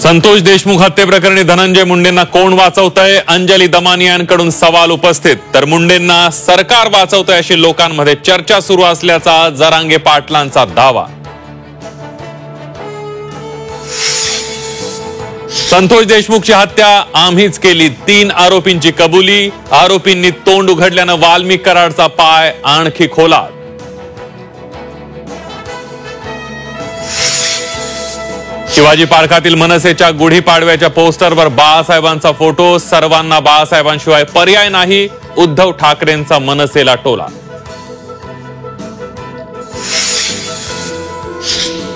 संतोष देशमुख हत्येप्रकरणी धनंजय मुंडेंना कोण वाचवतंय? अंजली दमानियांकडून सवाल उपस्थित, तर मुंडेंना सरकार वाचवतंय अशी लोकांमध्ये चर्चा सुरू असल्याचा जरांगे पाटलांचा दावा. संतोष देशमुखची हत्या आम्हीच केली, 3 आरोपींची कबुली. आरोपींनी तोंड उघडल्यानं वाल्मिक कराडचा पाय आणखी खोला. शिवाजी पार्कातील मनसेच्या गुढीपाडव्याच्या पोस्टरवर बाळासाहेबांचा फोटो. सर्वांना बाळासाहेबांशिवाय पर्याय नाही, उद्धव ठाकरेंचा मनसेला टोला.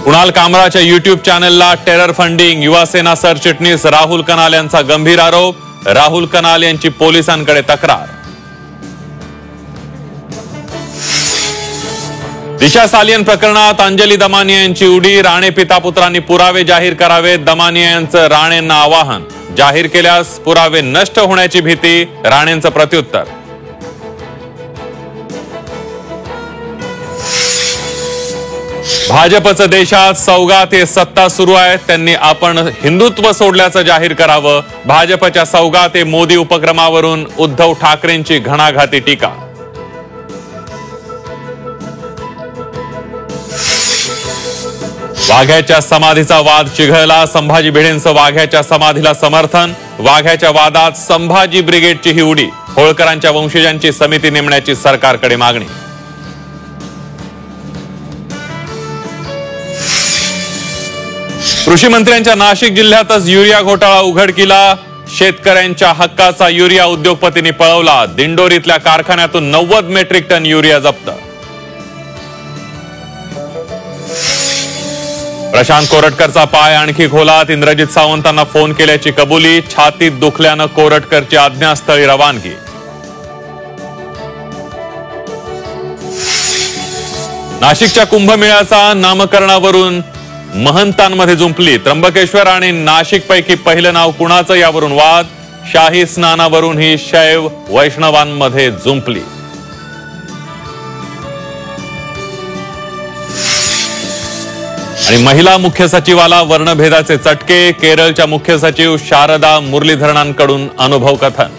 कुणाल कामराच्या युट्यूब चॅनलला टेरर फंडिंग. युवासेना सरचिटणीस राहुल कनाल यांचा गंभीर आरोप. राहुल कनाल यांची पोलिसांकडे तक्रार. दिशा सालियन प्रकरणात अंजली दमानिया यांची उडी. राणे पिता पुत्रांनी पुरावे जाहीर करावेत. दमानिया यांचं राणेंना आवाहन. जाहीर केल्यास पुरावे नष्ट होण्याची भीती. राणेंचं प्रत्युत्तर. भाजपचं देशात सौगात हे सत्ता सुरू आहे. त्यांनी आपण हिंदुत्व सोडल्याचं जाहीर करावं. भाजपच्या सौगात हे मोदी उपक्रमावरून उद्धव ठाकरेंची घणाघाती टीका. वाघ्याच्या समाधीचा वाद चिघळला. संभाजी भिडेंचं वाघ्याच्या समाधीला समर्थन. वाघ्याच्या वादात संभाजी ब्रिगेडची ही उडी. होळकरांच्या वंशजांची समिती नेमण्याची सरकारकडे मागणी. कृषी मंत्र्यांच्या नाशिक जिल्ह्यातच युरिया घोटाळा उघडकीला. शेतकऱ्यांच्या हक्काचा युरिया उद्योगपतींनी पळवला. दिंडोरीतल्या कारखान्यातून 90 मेट्रिक टन युरिया जप्त. प्रशांत कोरटकरचा पाय आणखी खोलात. इंद्रजित सावंतांना फोन केल्याची कबुली. छातीत दुखल्यानं कोरटकरची अज्ञातस्थळी रवानगी. नाशिकच्या कुंभमेळ्याचा नामकरणावरून महंतांमध्ये जुंपली. त्र्यंबकेश्वर आणि नाशिक पैकी पहिलं नाव कुणाचं यावरून वाद. शाही स्नानावरून ही शैव वैष्णवांमध्ये जुंपली. आणि महिला मुख्य सचिवाला वर्णभेदाचे चटके. केरळच्या मुख्य सचिव शारदा मुरलीधरनांकडून अनुभव कथन.